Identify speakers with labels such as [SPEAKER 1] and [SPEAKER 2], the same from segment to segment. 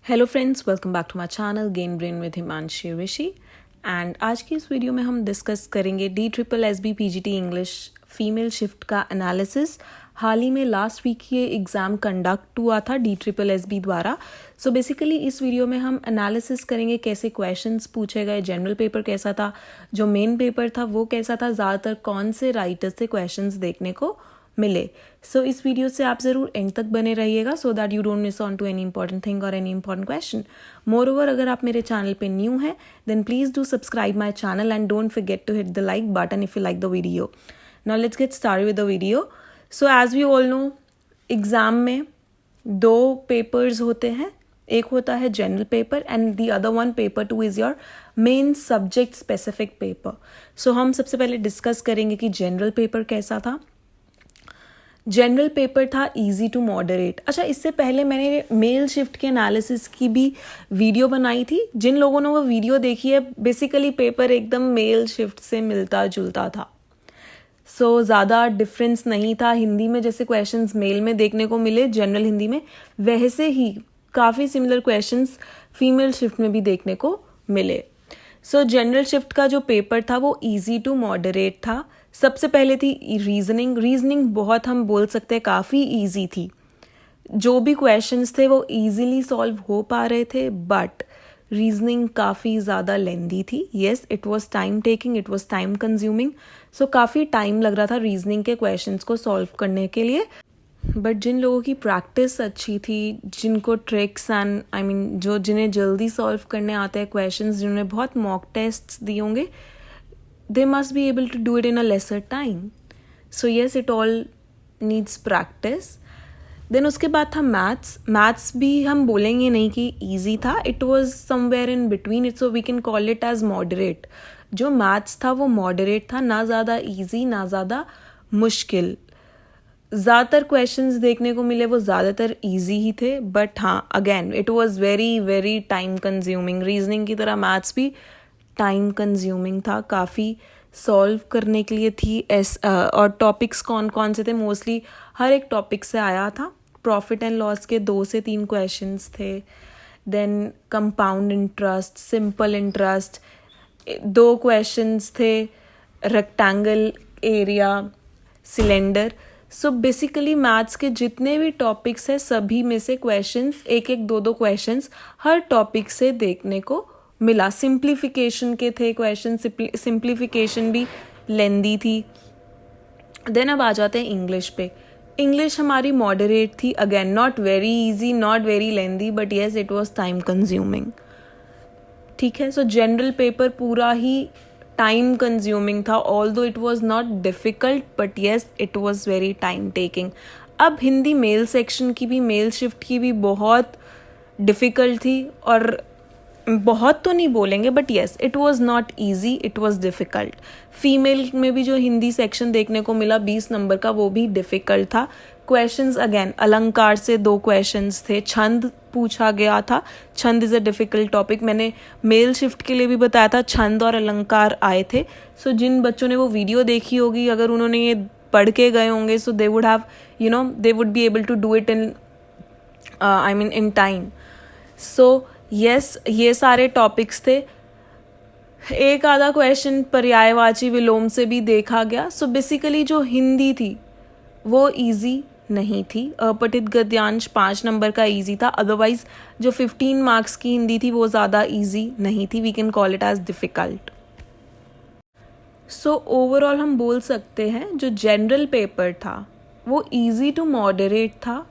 [SPEAKER 1] Hello friends, welcome back to my channel gain brain with Himanshi Rishi. And आज की इस video में हम डिस्कस करेंगे DSSB PGT English female shift का एनालिसिस। हाल ही में लास्ट वीक ये एग्ज़ाम कंडक्ट हुआ था DSSB द्वारा। सो बेसिकली इस वीडियो में हम एनालिसिस करेंगे कैसे क्वेश्चंस पूछे गए, जनरल पेपर कैसा था, जो मेन पेपर था वो कैसा था, ज़्यादातर कौन से राइटर्स से क्वेश्चंस देखने को मिले। सो इस वीडियो से आप ज़रूर एंड तक बने रहिएगा so that you don't miss on to any important thing और any important question. Moreover, अगर आप मेरे चैनल पे न्यू हैं then please do subscribe my channel and don't forget to hit the like button if you like the video. Now let's get started with the video. So as we all know, exam में दो papers होते हैं, एक होता है general paper and the other one paper 2 is your main subject specific paper. So हम सबसे पहले डिस्कस करेंगे कि जनरल पेपर कैसा था। जनरल पेपर था इजी टू मॉडरेट। अच्छा, इससे पहले मैंने मेल शिफ्ट के एनालिसिस की भी वीडियो बनाई थी। जिन लोगों ने वो वीडियो देखी है, बेसिकली पेपर एकदम मेल शिफ्ट से मिलता जुलता था। सो ज़्यादा डिफरेंस नहीं था। हिंदी में जैसे क्वेश्चंस मेल में देखने को मिले जनरल हिंदी में, वैसे ही काफ़ी सिमिलर क्वेश्चंस फीमेल शिफ्ट में भी देखने को मिले। सो जनरल शिफ्ट का जो पेपर था वो इजी टू मॉडरेट था। सबसे पहले थी रीजनिंग बहुत, हम बोल सकते हैं काफ़ी इजी थी। जो भी क्वेश्चंस थे वो इजीली सॉल्व हो पा रहे थे, बट रीजनिंग काफ़ी ज़्यादा लेंदी थी। Yes, it was time taking, it was time consuming. So काफ़ी टाइम लग रहा था रीजनिंग के क्वेश्चंस को सॉल्व करने के लिए। बट जिन लोगों की प्रैक्टिस अच्छी थी, जिनको ट्रिक्स एंड जो जिन्हें जल्दी सॉल्व करने आते हैं क्वेश्चंस, जिन्होंने बहुत मॉक टेस्ट्स दिए होंगे, they must be able to do it in a lesser time. So yes, it all needs practice. Then उसके बाद था मैथ्स भी हम बोलेंगे नहीं कि easy था, it was somewhere in between it, so we can call it as moderate. जो मैथ्स था वो moderate था, ना ज़्यादा easy ना ज़्यादा मुश्किल। ज़्यादातर क्वेश्चंस देखने को मिले वो ज़्यादातर easy ही थे, बट हाँ, again it was very time consuming. Reasoning की तरह मैथ्स भी टाइम कंज्यूमिंग था, काफ़ी सॉल्व करने के लिए थी। और टॉपिक्स कौन कौन से थे, मोस्टली हर एक टॉपिक से आया था। प्रॉफिट एंड लॉस के 2 से 3 क्वेश्चंस थे। Then compound interest, simple interest 2 questions थे। Rectangle area, cylinder. So basically maths के जितने भी टॉपिक्स हैं सभी में से क्वेश्चंस, एक 2 क्वेश्चंस हर टॉपिक से देखने को मिला। सिंप्लीफिकेशन के थे क्वेश्चन, सिंप्लीफिकेशन भी लेंदी थी। देन अब आ जाते हैं इंग्लिश पे। इंग्लिश हमारी मॉडरेट थी, again not very easy, not very lengthy, but yes it was time consuming. ठीक है, सो जनरल पेपर पूरा ही टाइम कंज्यूमिंग था, although it was not difficult, but yes it was very time taking. अब Hindi male section की भी, mail shift की भी बहुत डिफ़िकल्ट थी, और बहुत तो नहीं बोलेंगे but yes it was not easy, it was difficult. Female में भी जो हिंदी सेक्शन देखने को मिला 20 नंबर का, वो भी डिफ़िकल्ट था। क्वेश्चंस अगेन अलंकार से 2 क्वेश्चंस थे। छंद पूछा गया था, छंद इज़ अ डिफ़िकल्ट टॉपिक। मैंने मेल शिफ्ट के लिए भी बताया था, छंद और अलंकार आए थे। सो जिन बच्चों ने वो वीडियो देखी होगी, अगर उन्होंने ये पढ़ के गए होंगे, so they would have they would be able to do it in in time. So yes, ये सारे टॉपिक्स थे। एक आधा क्वेश्चन पर्यायवाची विलोम से भी देखा गया। सो बेसिकली जो हिंदी थी वो इजी नहीं थी। अपठित गद्यांश 5 नंबर का इजी था, अदरवाइज जो 15 मार्क्स की हिंदी थी वो ज़्यादा इजी नहीं थी। We can call it as difficult. So overall हम बोल सकते हैं जो जनरल पेपर था वो इजी टू मॉडरेट था,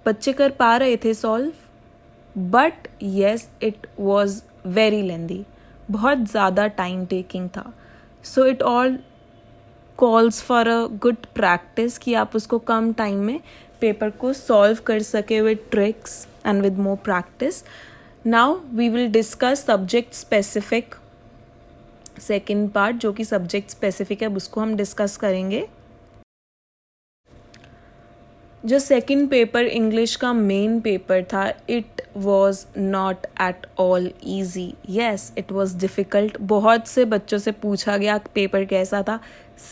[SPEAKER 1] बच्चे कर पा रहे थे solve, but yes it was very lengthy, बहुत ज़्यादा टाइम टेकिंग था। So it all calls for a good practice कि आप उसको कम टाइम में पेपर को सॉल्व कर सके with tricks and with more practice. Now we will discuss subject specific second part, जो कि सब्जेक्ट स्पेसिफिक है, उसको हम डिस्कस करेंगे। जो सेकंड पेपर इंग्लिश का मेन पेपर था, it was not at all easy. Yes, it was difficult. बहुत से बच्चों से पूछा गया पेपर कैसा था,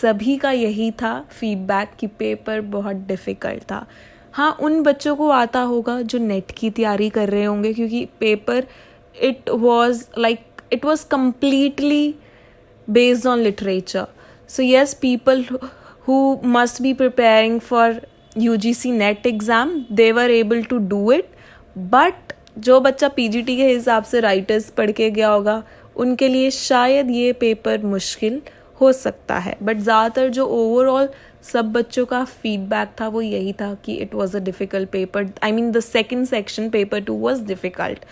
[SPEAKER 1] सभी का यही था फीडबैक कि पेपर बहुत डिफ़िकल्ट था। हाँ, उन बच्चों को आता होगा जो नेट की तैयारी कर रहे होंगे, क्योंकि paper it was completely based on literature. So yes, people who must be preparing for UGC NET exam, they were able to do it. But जो बच्चा PGT के हिसाब से राइटर्स पढ़ के गया होगा, उनके लिए शायद ये पेपर मुश्किल हो सकता है. बट ज़्यादातर जो ओवरऑल सब बच्चों का फीडबैक था वो यही था कि it was a difficult paper. I mean the second section paper 2 was difficult.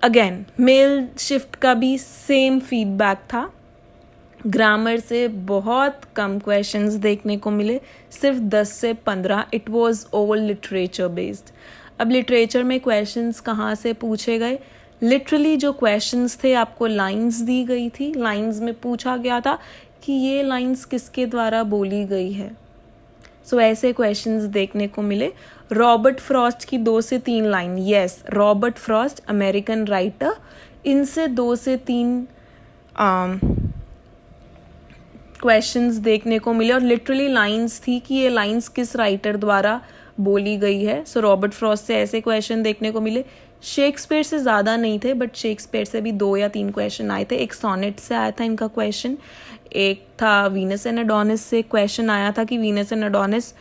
[SPEAKER 1] Again male shift का भी सेम फीडबैक था. ग्रामर से बहुत कम क्वेश्चंस देखने को मिले, सिर्फ 10 से 15. It was Oval literature based. अब लिटरेचर में क्वेश्चंस कहाँ से पूछे गए? लिटरली जो क्वेश्चंस थे, आपको लाइंस दी गई थी, लाइंस में पूछा गया था कि ये लाइंस किसके द्वारा बोली गई है. सो ऐसे क्वेश्चंस देखने को मिले. रॉबर्ट फ्रॉस्ट की 2 से 3 line, yes, Robert Frost American writer, इनसे 2 से 3 क्वेश्चंस देखने को मिले और लिटरली लाइंस थी कि ये लाइंस किस राइटर द्वारा बोली गई है. सो रॉबर्ट फ्रॉस्ट से ऐसे क्वेश्चन देखने को मिले. शेक्सपियर से ज़्यादा नहीं थे, बट शेक्सपियर से भी 2 या 3 क्वेश्चन आए थे. एक सोनेट से आया था इनका क्वेश्चन, एक था वीनस एंड एडोनिस से क्वेश्चन आया था कि वीनस एंड एडोनिस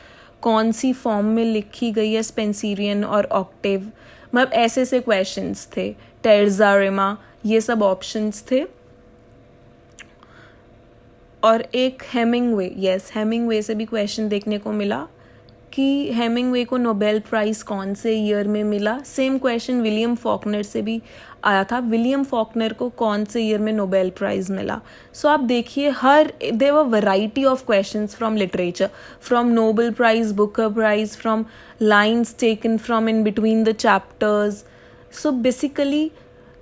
[SPEAKER 1] कौन सी फॉर्म में लिखी गई है, स्पेंसिरियन और ऑक्टेव. मतलब ऐसे से क्वेश्चंस थे. टेर्जा रेमा, ये सब ऑप्शंस थे. और एक हेमिंगवे, यस, हेमिंगवे से भी क्वेश्चन देखने को मिला कि हेमिंगवे को नोबेल प्राइज़ कौन से ईयर में मिला. सेम क्वेश्चन विलियम फॉकनर से भी आया था, विलियम फॉकनर को कौन से ईयर में नोबेल प्राइज़ मिला. सो आप देखिए, there were variety of questions from literature, from Nobel prize, Booker prize, from lines taken from in between the chapters. So basically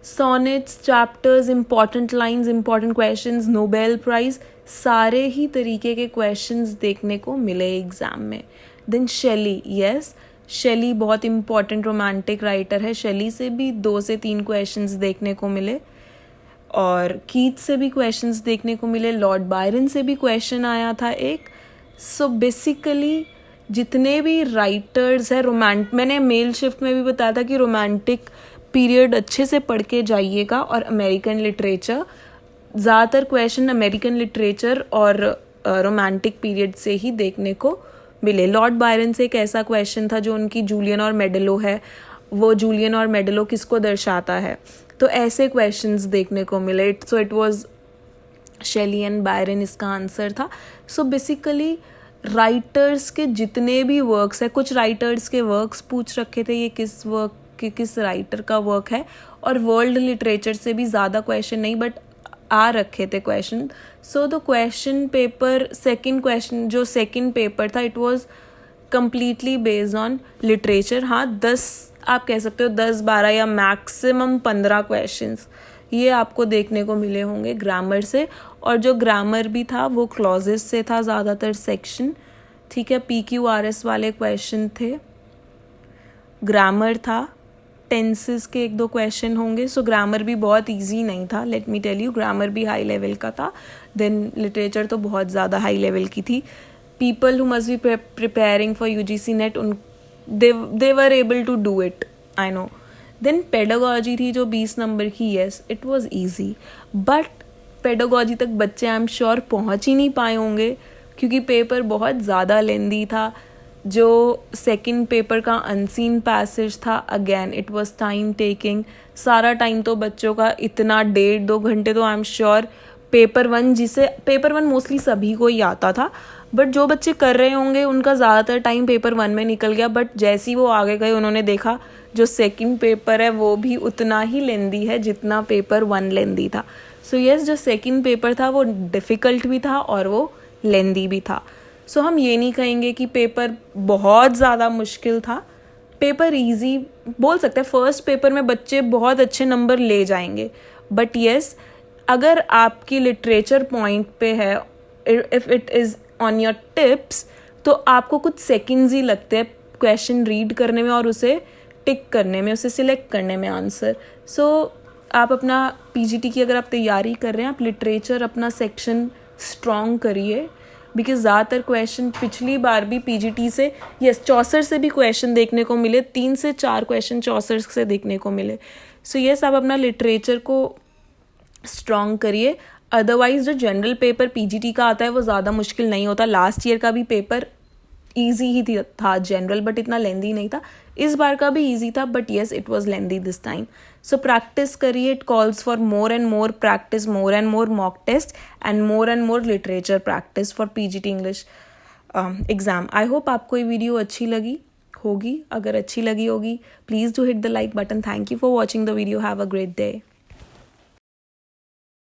[SPEAKER 1] sonnets, chapters, important lines, important questions, Nobel prize, सारे ही तरीके के questions देखने को मिले exam में. Then शेली, yes, शेली बहुत important romantic writer है. शेली से भी 2 से 3 क्वेश्चंस देखने को मिले और कीथ से भी क्वेश्चंस देखने को मिले. लॉर्ड बायरन से भी क्वेश्चन आया था एक. सो बेसिकली जितने भी राइटर्स हैं, मैंने मेल शिफ्ट में भी बताया था कि रोमांटिक पीरियड अच्छे से पढ़ के जाइएगा और अमेरिकन लिटरेचर. ज़्यादातर क्वेश्चन अमेरिकन लिटरेचर और रोमांटिक पीरियड से ही देखने को मिले. लॉर्ड बायरन से एक ऐसा क्वेश्चन था जो उनकी जूलियन और मेडलो है, वो जूलियन और मेडलो किसको दर्शाता है. तो ऐसे क्वेश्चंस देखने को मिले. So it was Shelley and Byron इसका आंसर था. सो बेसिकली राइटर्स के जितने भी वर्क्स है, कुछ राइटर्स के वर्क्स पूछ रखे थे, ये किस राइटर का वर्क है. और वर्ल्ड लिटरेचर से भी ज़्यादा क्वेश्चन नहीं, बट आ रखे थे question. So the question paper, second paper था, it was completely based on literature. हाँ, 10 आप कह सकते हो, 10-12 या मैक्सिमम 15 क्वेश्चंस ये आपको देखने को मिले होंगे ग्रामर से. और जो ग्रामर भी था वो क्लॉजेस से था ज़्यादातर सेक्शन. ठीक है, PQRS वाले क्वेश्चन थे, ग्रामर था, टेंसेस के 1-2 क्वेश्चन होंगे. सो ग्रामर भी बहुत इजी नहीं था, let me tell you. Grammar भी हाई लेवल का था. देन लिटरेचर तो बहुत ज़्यादा हाई लेवल की थी. People who must be preparing for UGC NET, they were able to do it, I know. Then pedagogy थी जो 20 नंबर की, yes, it was easy. But pedagogy तक बच्चे आई एम श्योर पहुँच ही नहीं पाए होंगे क्योंकि पेपर बहुत ज़्यादा लेंदी था. जो सेकंड पेपर का अनसीन पैसेज था, again it was time taking. सारा टाइम तो बच्चों का इतना 1.5-2 घंटे तो I am sure paper 1 mostly सभी को ही आता था, बट जो बच्चे कर रहे होंगे उनका ज़्यादातर टाइम पेपर 1 में निकल गया. बट जैसे ही वो आगे गए उन्होंने देखा जो सेकंड पेपर है वो भी उतना ही लेंदी है जितना पेपर 1 लेंदी था. सो यस, जो सेकंड पेपर था वो डिफ़िकल्ट भी था और वो लेंदी भी था. सो हम ये नहीं कहेंगे कि पेपर बहुत ज़्यादा मुश्किल था, पेपर इजी बोल सकते हैं. फर्स्ट पेपर में बच्चे बहुत अच्छे नंबर ले जाएंगे, बट येस, अगर आपकी लिटरेचर पॉइंट पे है, if it is on your tips, तो आपको कुछ सेकंड्स ही लगते हैं क्वेश्चन रीड करने में और उसे टिक करने में, उसे सिलेक्ट करने में आंसर. सो आप अपना PGT की अगर आप तैयारी कर रहे हैं, आप लिटरेचर अपना सेक्शन स्ट्रॉन्ग करिए बिकॉज ज़्यादातर क्वेश्चन पिछली बार भी पीजीटी से, यस, चौसर से भी क्वेश्चन देखने को मिले, 3 से 4 क्वेश्चन चौसर से देखने को मिले. सो यस, आप अपना लिटरेचर को स्ट्रॉन्ग करिए. अदरवाइज जो जनरल पेपर पीजीटी का आता है वो ज़्यादा मुश्किल नहीं होता. लास्ट ईयर का भी पेपर ईजी ही था जनरल, बट इतना लेंदी नहीं था. इस बार का भी ईजी था, but yes, it was lengthy this time. So practice करिए. It calls for more and more practice, more and more mock test and more literature practice for PGT English exam. I hope आपको ये video अच्छी लगी होगी. अगर अच्छी लगी होगी, please do hit the like button. Thank you for watching the video. Have a great day.